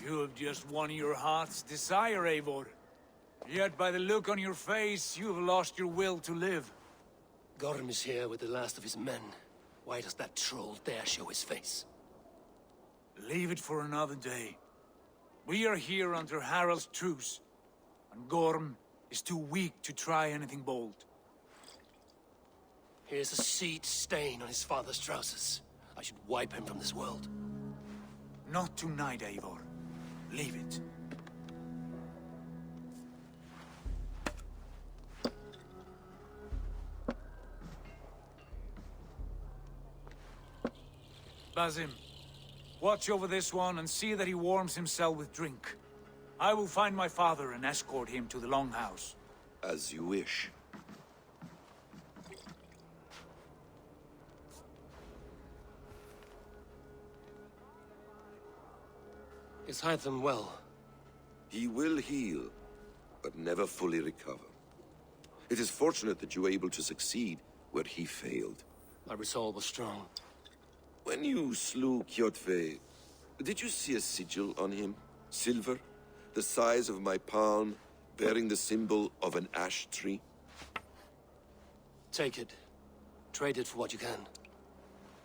You have just won your heart's desire, Eivor. Yet by the look on your face, you have lost your will to live. Gorm is here with the last of his men. Why does that troll dare show his face? Leave it for another day. We are here under Harald's truce, and Gorm is too weak to try anything bold. Here's a seed stain on his father's trousers. I should wipe him from this world. Not tonight, Eivor. Leave it. Basim, watch over this one and see that he warms himself with drink. I will find my father and escort him to the Longhouse. As you wish. Is Hytham well? He will heal, but never fully recover. It is fortunate that you were able to succeed where he failed. My resolve was strong. When you slew Kjotve, did you see a sigil on him? Silver? The size of my palm, bearing the symbol of an ash tree? Take it. Trade it for what you can.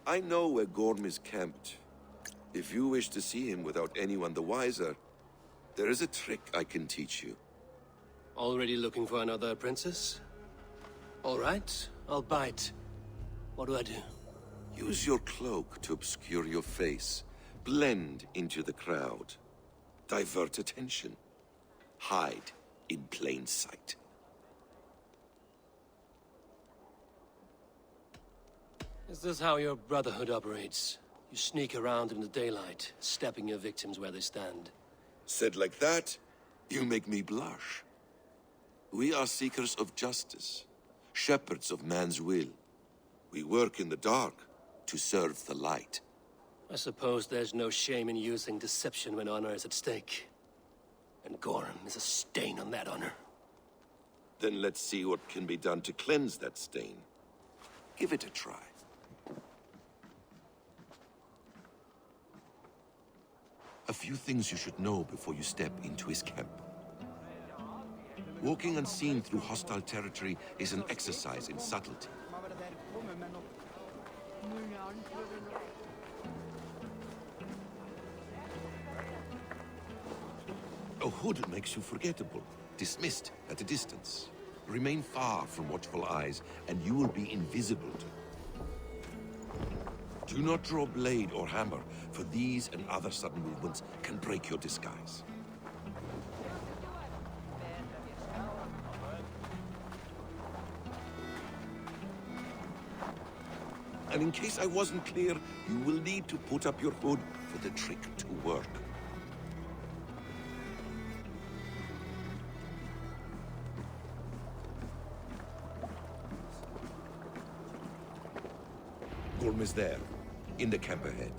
I know where Gorm is camped. If you wish to see him without anyone the wiser, there is a trick I can teach you. Already looking for another princess? All right, I'll bite. What do I do? Use your cloak to obscure your face. Blend into the crowd. Divert attention. Hide in plain sight. Is this how your Brotherhood operates? You sneak around in the daylight, stepping your victims where they stand. Said like that, you make me blush. We are seekers of justice, shepherds of man's will. We work in the dark to serve the light. I suppose there's no shame in using deception when honor is at stake. And Gorm is a stain on that honor. Then let's see what can be done to cleanse that stain. Give it a try. A few things you should know before you step into his camp. Walking unseen through hostile territory is an exercise in subtlety. A hood makes you forgettable, dismissed at a distance. Remain far from watchful eyes, and you will be invisible to them. Do not draw blade or hammer, for these and other sudden movements can break your disguise. And in case I wasn't clear, you will need to put up your hood for the trick to work. Gorm is there, in the camp ahead.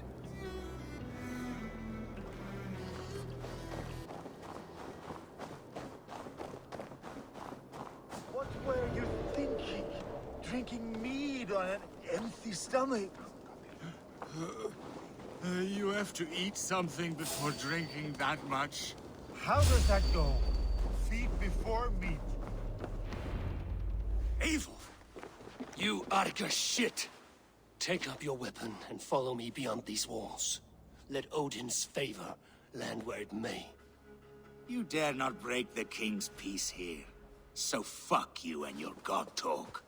What were you thinking? Drinking mead on an empty stomach? You have to eat something before drinking that much. How does that go? Feed before meat. Evil! You Arga shit! Take up your weapon and follow me beyond these walls. Let Odin's favor land where it may. You dare not break the king's peace here. So fuck you and your god talk.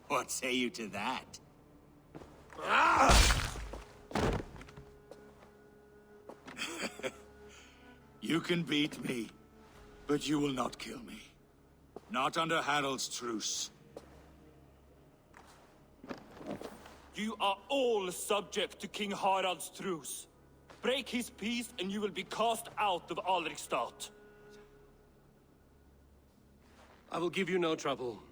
What say you to that? You can beat me, but you will not kill me. Not under Harald's truce. You are all subject to King Harald's truce. Break his peace and you will be cast out of Alrikstad. I will give you no trouble.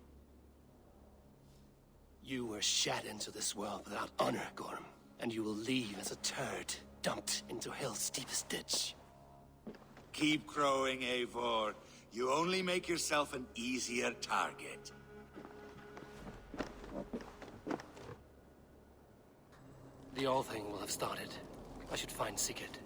You were shat into this world without honor, Gorm. And you will leave as a turd, dumped into hell's deepest ditch. Keep crowing, Eivor. You only make yourself an easier target. The All Thing will have started. I should find Sigurd.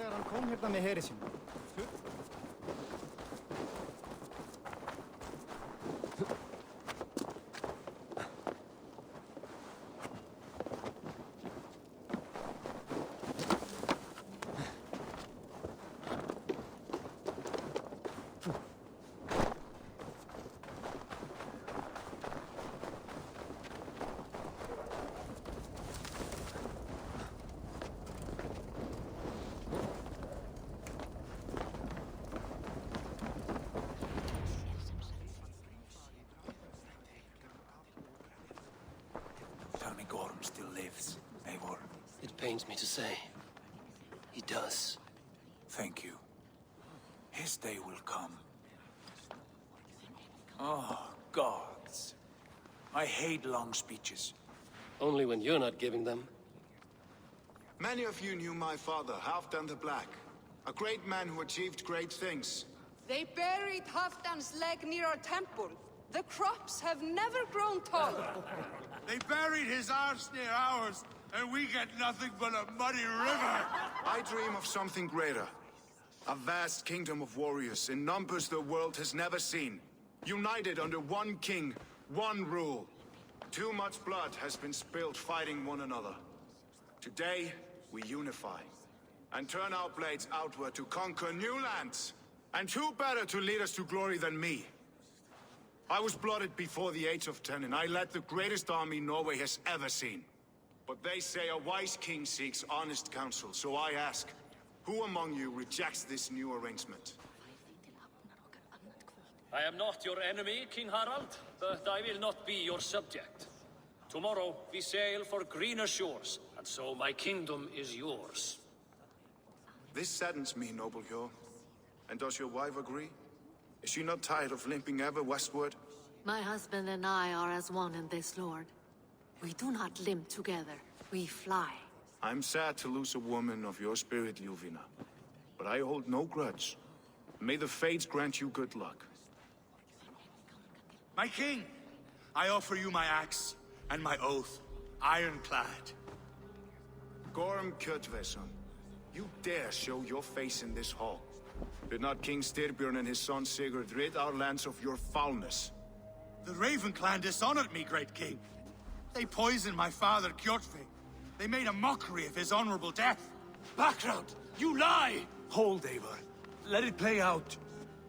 þegar hann kom hérna með heri sínum. Tell me Gorm still lives, Eivor. It pains me to say. He does. Thank you. His day will come. Oh, gods. I hate long speeches. Only when you're not giving them. Many of you knew my father, Halfdan the Black. A great man who achieved great things. They buried Halfdan's leg near our temple. The crops have never grown taller. They buried his arse near ours, and we get nothing but a muddy river. I dream of something greater. A vast kingdom of warriors in numbers the world has never seen. United under one king, one rule. Too much blood has been spilled fighting one another. Today, we unify. And turn our blades outward to conquer new lands. And who better to lead us to glory than me? I was blooded before the age of 10, and I led the greatest army Norway has ever seen. But they say a wise king seeks honest counsel, so I ask, who among you rejects this new arrangement? I am not your enemy, King Harald, but I will not be your subject. Tomorrow we sail for greener shores, and so my kingdom is yours. This saddens me, noble Hjor. And does your wife agree? Is she not tired of limping ever westward? My husband and I are as one in this, Lord. We do not limp together. We fly. I'm sad to lose a woman of your spirit, Ljuvina. But I hold no grudge. May the fates grant you good luck. My king, I offer you my axe and my oath, ironclad. Gorm Kjotveson, you dare show your face in this hall. Did not King Styrbjörn and his son Sigurd rid our lands of your foulness? The Raven clan dishonored me, great king. They poisoned my father, Kjotve. They made a mockery of his honorable death. Background! You lie! Hold, Eivor. Let it play out.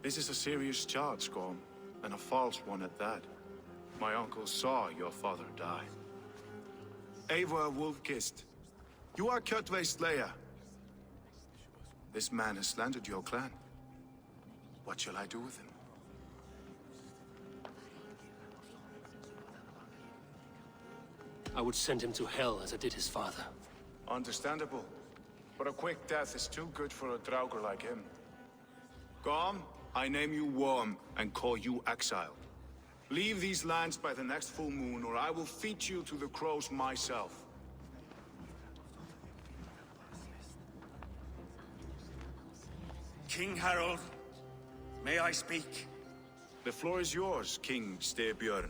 This is a serious charge, Gorm, and a false one at that. My uncle saw your father die. Eivor Wolf-Kissed, you are Kjotve's slayer. This man has slandered your clan. What shall I do with him? I would send him to hell as I did his father. Understandable. But a quick death is too good for a Draugr like him. Gorm, I name you Worm and call you exiled. Leave these lands by the next full moon, or I will feed you to the crows myself. King Harald, may I speak? The floor is yours, King Styrbjörn.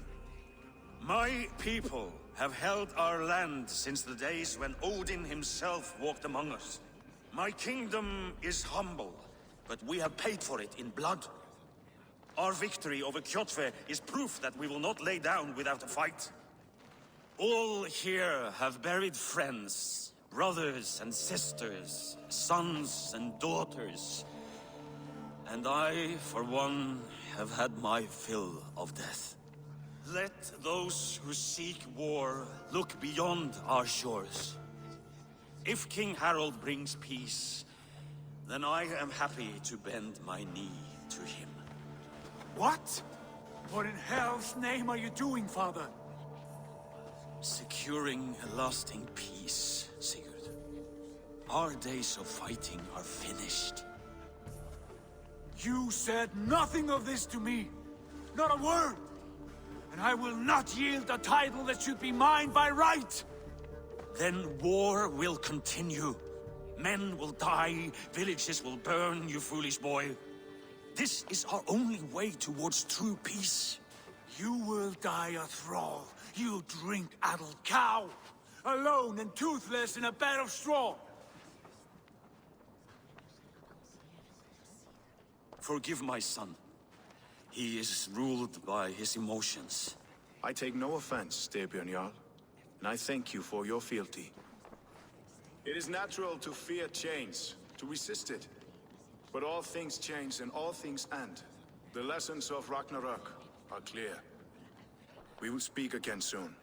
My people have held our land since the days when Odin himself walked among us. My kingdom is humble, but we have paid for it in blood. Our victory over Kjotve is proof that we will not lay down without a fight. All here have buried friends, brothers and sisters, sons and daughters. And I, for one, have had my fill of death. Let those who seek war look beyond our shores. If King Harald brings peace, then I am happy to bend my knee to him. What? What in hell's name are you doing, father? Securing a lasting peace, Sigurd. Our days of fighting are finished. You said nothing of this to me. Not a word. And I will not yield a title that should be mine by right. Then war will continue. Men will die, villages will burn, you foolish boy. This is our only way towards true peace. You will die a thrall. You drink-addled cow. Alone and toothless in a bed of straw. Forgive my son. He is ruled by his emotions. I take no offense, Styrbjörn Jarl, and I thank you for your fealty. It is natural to fear change, to resist it. But all things change and all things end. The lessons of Ragnarok are clear. We will speak again soon.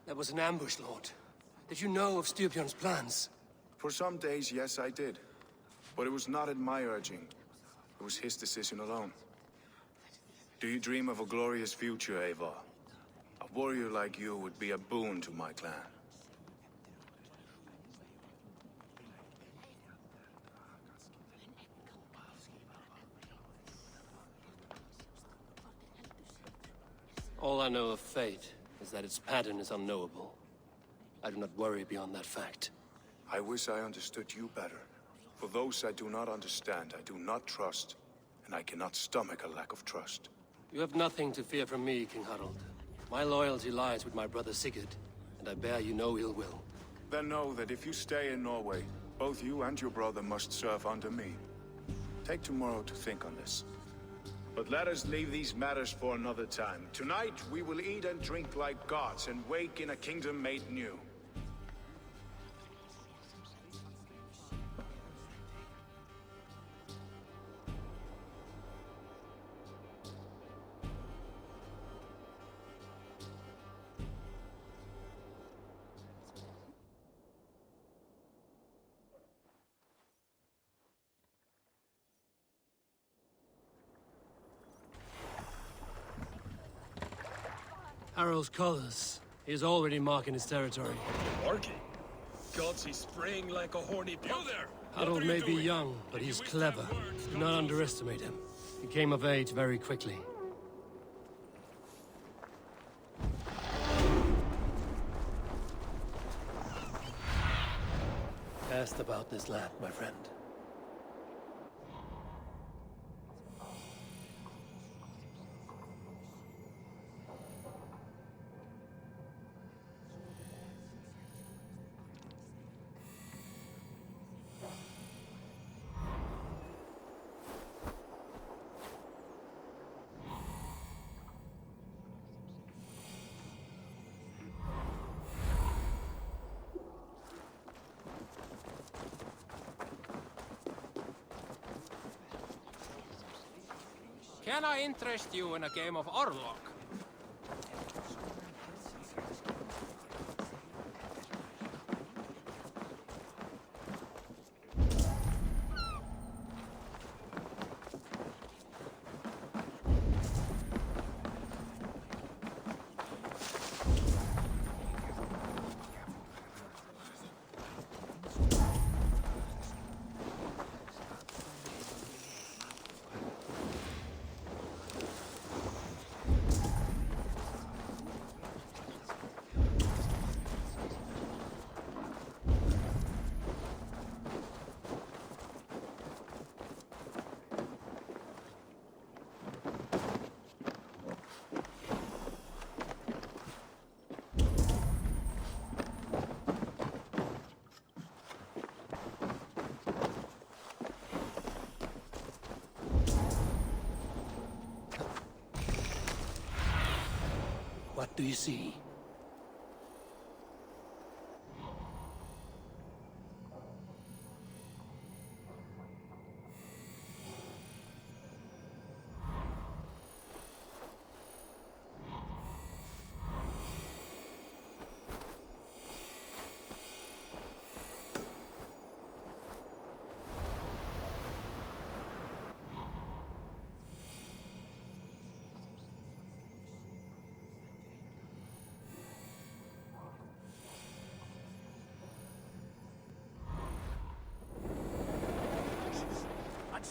That was an ambush, Lord. Did you know of Styrbjörn's plans? For some days, yes, I did. But it was not at my urging. It was his decision alone. Do you dream of a glorious future, Eivor? A warrior like you would be a boon to my clan. All I know of fate is that its pattern is unknowable. I do not worry beyond that fact. I wish I understood you better. For those I do not understand, I do not trust, and I cannot stomach a lack of trust. You have nothing to fear from me, King Harald. My loyalty lies with my brother Sigurd, and I bear you no ill will. Then know that if you stay in Norway, both you and your brother must serve under me. Take tomorrow to think on this. But let us leave these matters for another time. Tonight, we will eat and drink like gods and wake in a kingdom made new. Harald's colors. He is already marking his territory. Marking? Gods, he's spraying like a horny pig. You there! Harold may be young, but he's clever. Do not underestimate him. He came of age very quickly. Cast about this land, my friend. Can I interest you in a game of Orlok? What do you see?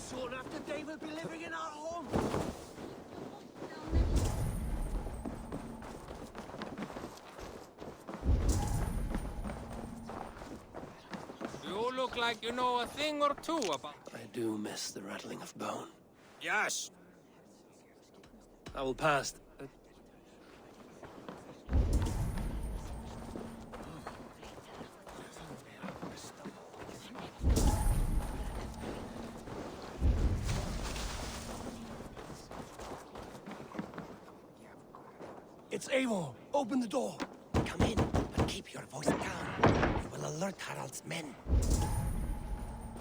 Soon after they will be living in our home. You look like you know a thing or two about... I do miss the rattling of bone. Yes. I will pass... It's Eivor. Open the door. Come in, but keep your voice down. You will alert Harald's men.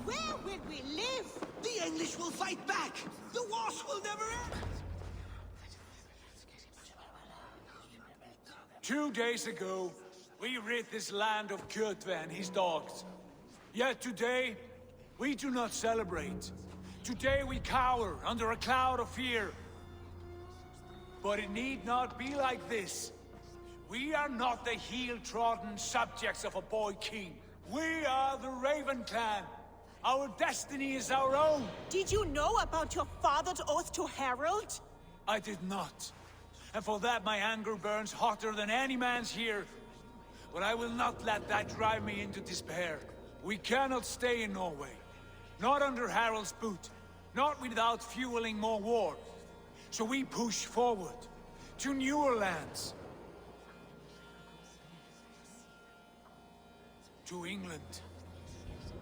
Where will we live? The English will fight back! The wars will never end! 2 days ago, we rid this land of Kjotve and his dogs. Yet today, we do not celebrate. Today we cower under a cloud of fear. But it need not be like this. We are not the heel-trodden subjects of a boy king. We are the Raven clan. Our destiny is our own. Did you know about your father's oath to Harald? I did not. And for that my anger burns hotter than any man's here. But I will not let that drive me into despair. We cannot stay in Norway. Not under Harald's boot. Not without fueling more war. So we push forward. To newer lands. To England.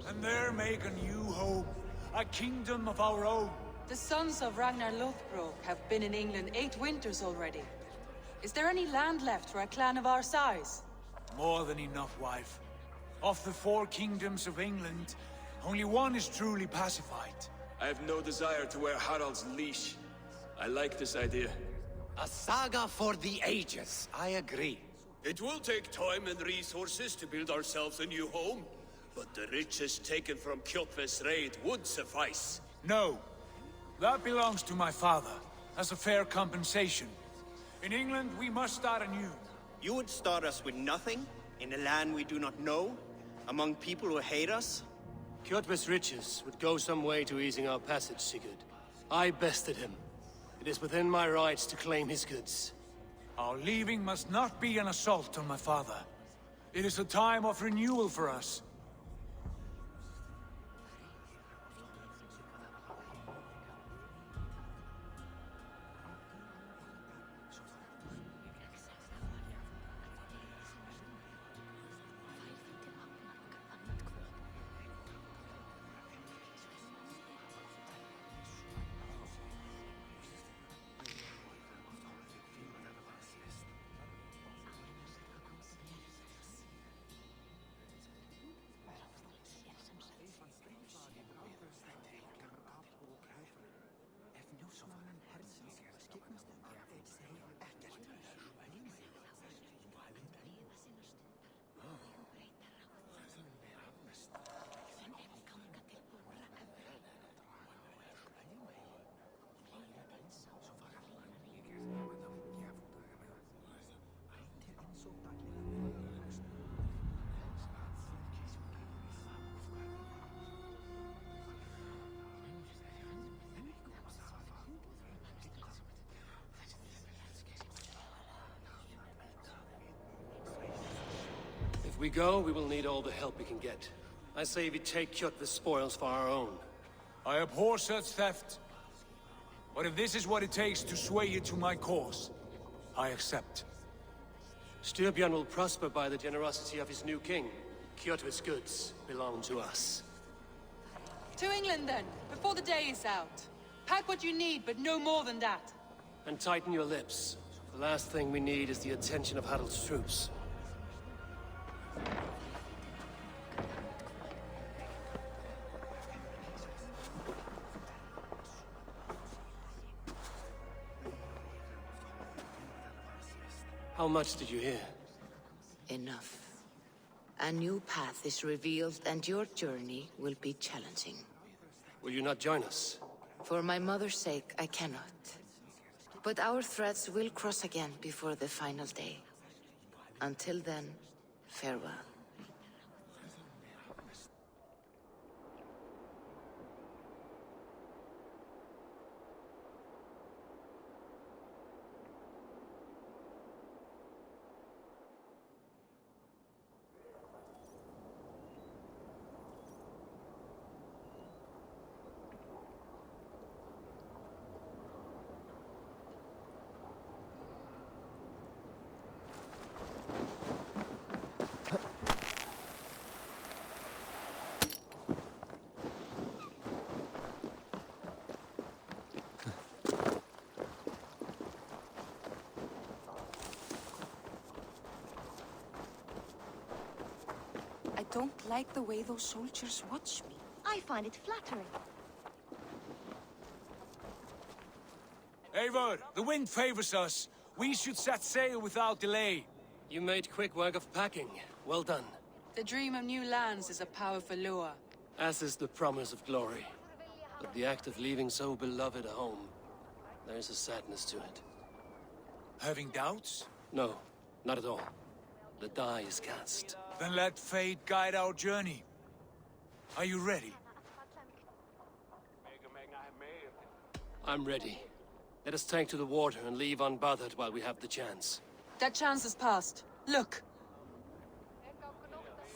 And there make a new home. A kingdom of our own. The sons of Ragnar Lothbrok have been in England 8 winters already. Is there any land left for a clan of our size? More than enough, wife. Of the 4 kingdoms of England, only one is truly pacified. I have no desire to wear Harald's leash. I like this idea. A saga for the ages, I agree. It will take time and resources to build ourselves a new home, but the riches taken from Kjotve's raid would suffice. No. That belongs to my father, as a fair compensation. In England, we must start anew. You would start us with nothing? In a land we do not know? Among people who hate us? Kjotve's riches would go some way to easing our passage, Sigurd. I bested him. It is within my rights to claim his goods. Our leaving must not be an assault on my father. It is a time of renewal for us. If we go, we will need all the help we can get. I say we take Kjotve's spoils for our own. I abhor such theft. But if this is what it takes to sway you to my cause, I accept. Styrbjörn will prosper by the generosity of his new king. Kjotve's goods belong to us. To England then, before the day is out. Pack what you need, but no more than that. And tighten your lips. The last thing we need is the attention of Harald's troops. How much did you hear? Enough. A new path is revealed, and your journey will be challenging. Will you not join us? For my mother's sake, I cannot. But our threads will cross again before the final day. Until then, farewell. don't like the way those soldiers watch me. I find it flattering. Eivor, the wind favors us. We should set sail without delay. You made quick work of packing. Well done. The dream of new lands is a powerful lure. As is the promise of glory. But the act of leaving so beloved a home, there's a sadness to it. Having doubts? No, not at all. The die is cast. Then let fate guide our journey. Are you ready? I'm ready. Let us tank to the water and leave unbothered while we have the chance. That chance is past. Look!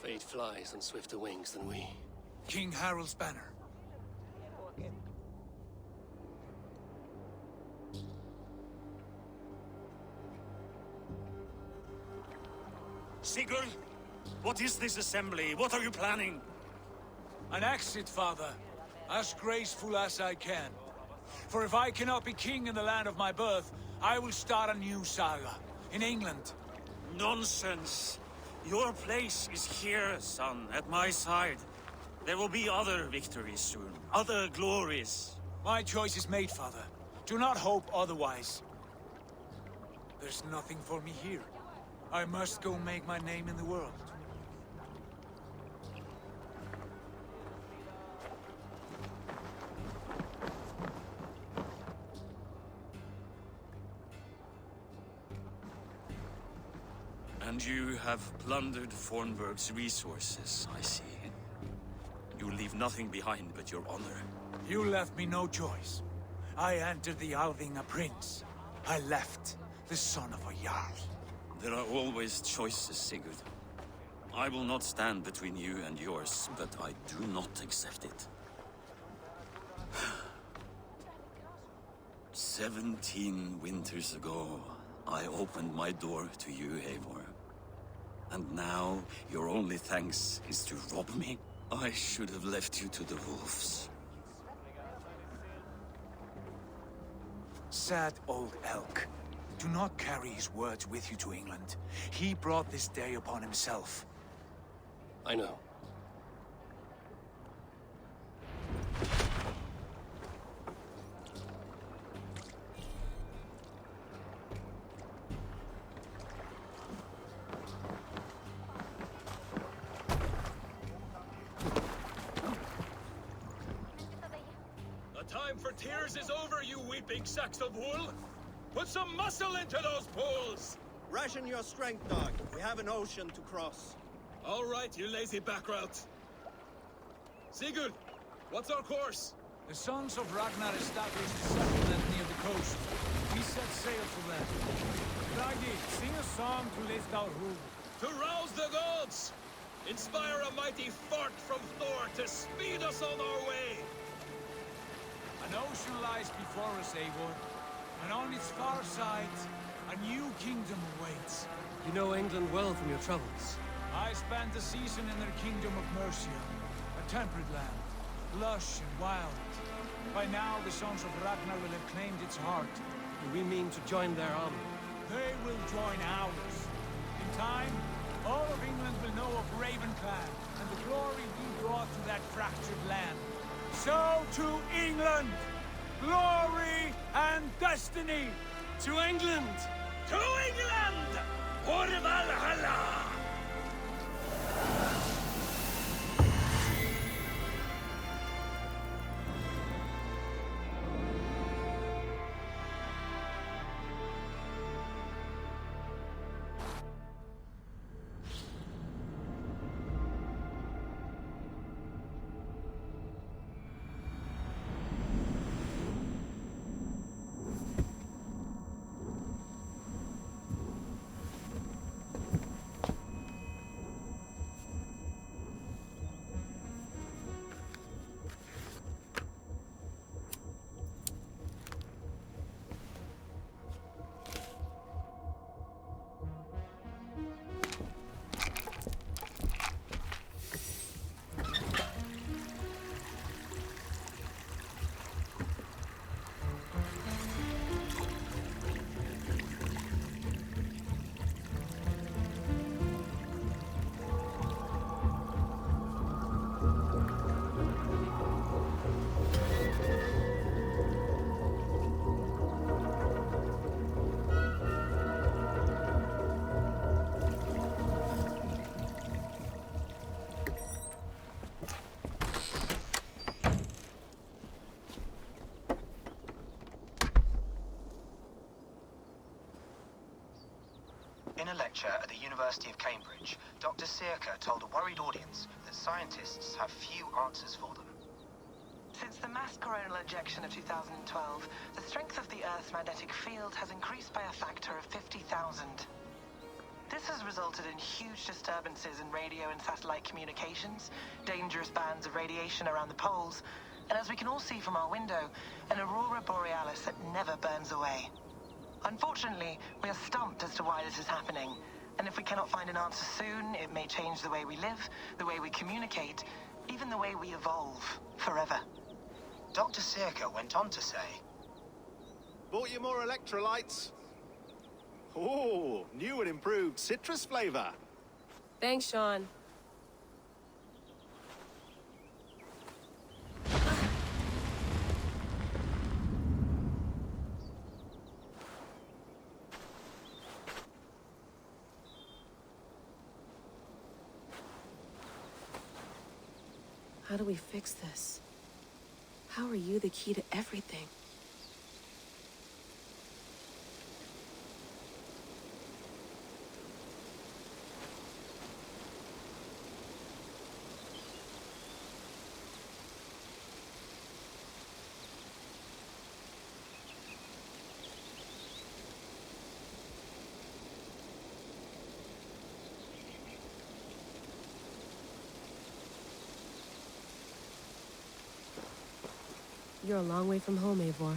Fate flies on swifter wings than we. King Harald's banner. Sigurd, what is this assembly? What are you planning? An exit, father. As graceful as I can. For if I cannot be king in the land of my birth, I will start a new saga. In England. Nonsense. Your place is here, son, at my side. There will be other victories soon. Other glories. My choice is made, father. Do not hope otherwise. There's nothing for me here. I must go make my name in the world. And you have plundered Fornburg's resources, I see. You leave nothing behind but your honor. You left me no choice. I entered the Alving a prince. I left the son of a Jarl. There are always choices, Sigurd. I will not stand between you and yours, but I do not accept it. 17 winters ago, I opened my door to you, Eivor. And now, your only thanks is to rob me? I should have left you to the wolves. Sad old elk. Do not carry his words with you to England. He brought this day upon himself. I know. The time for tears is over, you weeping sacks of wool! Put some muscle into those pools! Ration your strength, dog. We have an ocean to cross. All right, you lazy backrout. Sigurd, what's our course? The sons of Ragnar established a settlement near the coast. We set sail for them. Bragi, sing a song to lift our rule. To rouse the gods! Inspire a mighty fart from Thor to speed us on our way! An ocean lies before us, Eivor. And on its far side, a new kingdom awaits. You know England well from your travels. I spent a season in their kingdom of Mercia, a temperate land, lush and wild. By now, the sons of Ragnar will have claimed its heart. Do we mean to join their army? They will join ours. In time, all of England will know of Ravenclan and the glory we brought to that fractured land. So to England! Glory and destiny! To England! To England! For Valhalla! In a lecture at the University of Cambridge, Dr. Circa told a worried audience that scientists have few answers for them. Since the mass coronal ejection of 2012, the strength of the Earth's magnetic field has increased by a factor of 50,000. This has resulted in huge disturbances in radio and satellite communications, dangerous bands of radiation around the poles, and as we can all see from our window, an aurora borealis that never burns away. Unfortunately, we are stumped as to why this is happening, and if we cannot find an answer soon, it may change the way we live, the way we communicate, even the way we evolve, forever. Dr. Circa went on to say, Bought you more electrolytes? Oh, new and improved citrus flavor. Thanks, Sean. How do we fix this? How are you the key to everything? You're a long way from home, Eivor.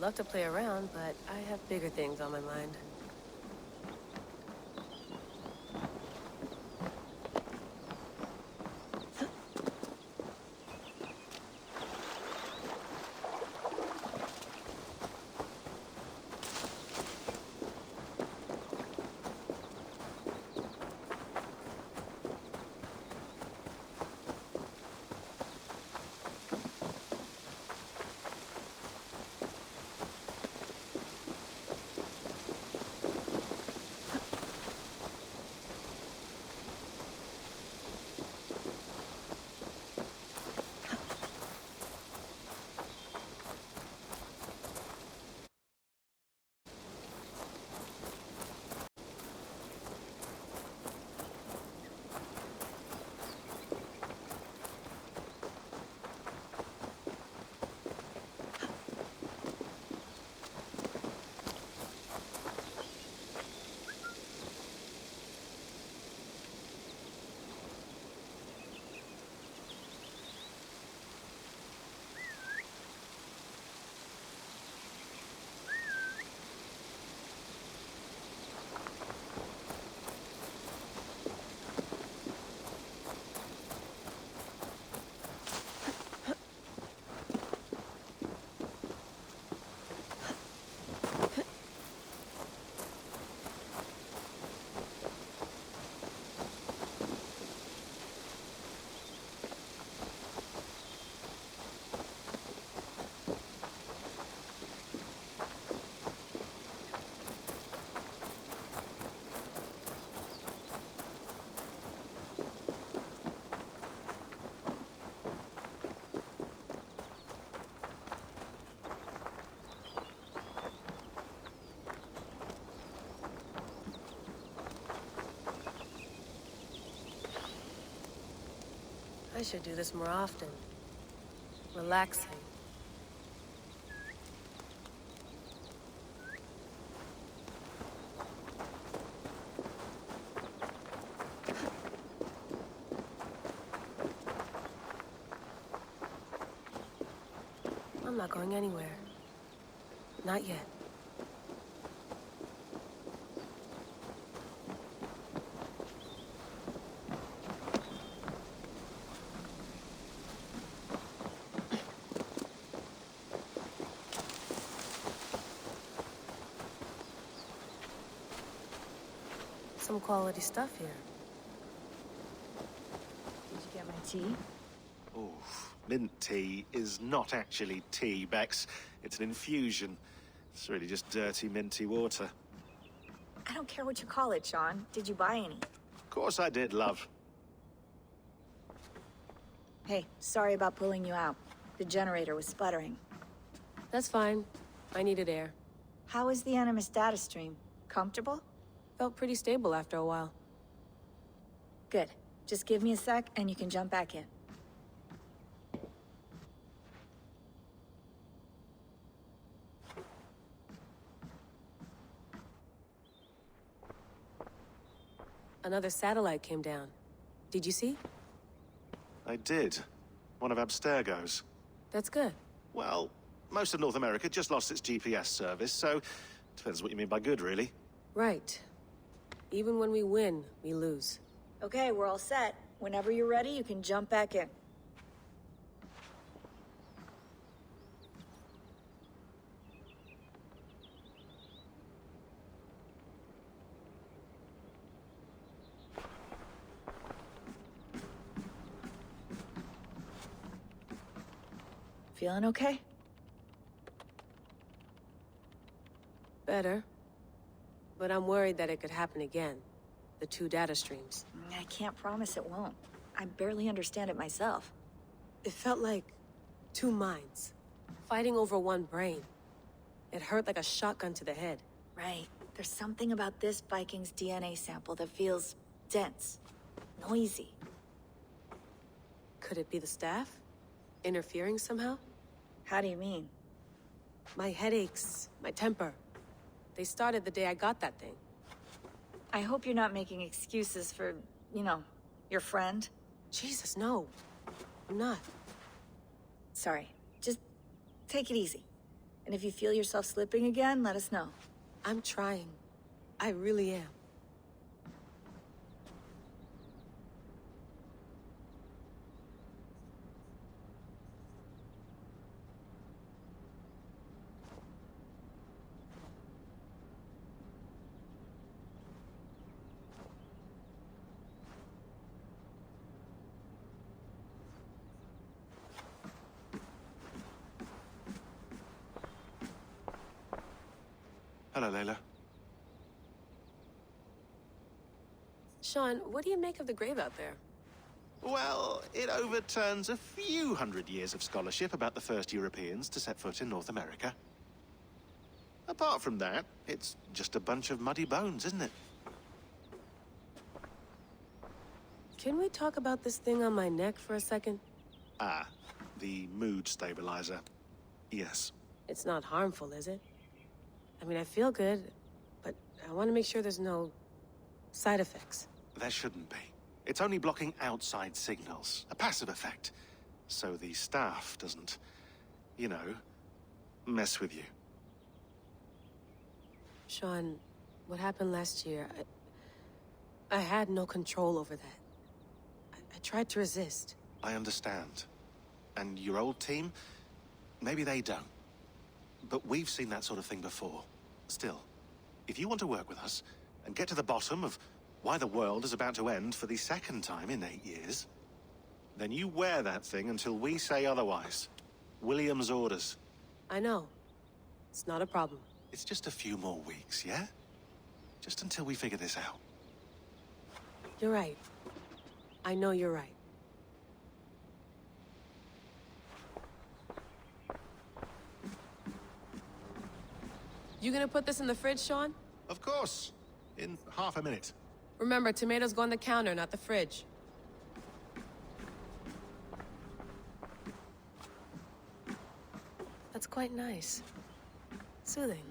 Would love to play around, but I have bigger things on my mind. I should do this more often. Relaxing. I'm not going anywhere. Not yet. some quality stuff here. Did you get my tea? Oh, mint tea is not actually tea, Bex. It's an infusion. It's really just dirty, minty water. I don't care what you call it, Sean. Did you buy any? Of course I did, love. Hey, sorry about pulling you out. The generator was sputtering. That's fine. I needed air. How is the Animus data stream? Comfortable? Felt pretty stable after a while. Good. Just give me a sec and you can jump back in. Another satellite came down. Did you see? I did. One of Abstergo's. That's good. Well, most of North America just lost its GPS service, so depends what you mean by good, really. Right. Even when we win, we lose. Okay, we're all set. Whenever you're ready, you can jump back in. Feeling okay? Better. But I'm worried that it could happen again. The two data streams. I can't promise it won't. I barely understand it myself. It felt like two minds, fighting over one brain. It hurt like a shotgun to the head. Right. There's something about this Viking's DNA sample that feels dense, noisy. Could it be the staff? Interfering somehow? How do you mean? My headaches, my temper. They started the day I got that thing. I hope you're not making excuses for, you know, your friend. Jesus, no. I'm not. Sorry. Just take it easy. And if you feel yourself slipping again, let us know. I'm trying. I really am. Hello, Layla. Sean, what do you make of the grave out there? Well, it overturns a few hundred years of scholarship about the first Europeans to set foot in North America. Apart from that, it's just a bunch of muddy bones, isn't it? Can we talk about this thing on my neck for a second? Ah, the mood stabilizer. Yes. It's not harmful, is it? I mean, I feel good, but I want to make sure there's no side effects. There shouldn't be. It's only blocking outside signals, a passive effect. So the staff doesn't, you know, mess with you. Sean, what happened last year, I had no control over that. I tried to resist. I understand. And your old team, maybe they don't. But we've seen that sort of thing before. Still, if you want to work with us and get to the bottom of why the world is about to end for the second time in 8 years, then you wear that thing until we say otherwise. William's orders. I know. It's not a problem. It's just a few more weeks, yeah? Just until we figure this out. You're right. I know you're right. You gonna put this in the fridge, Sean? Of course. In half a minute. Remember, tomatoes go on the counter, not the fridge. That's quite nice. Soothing.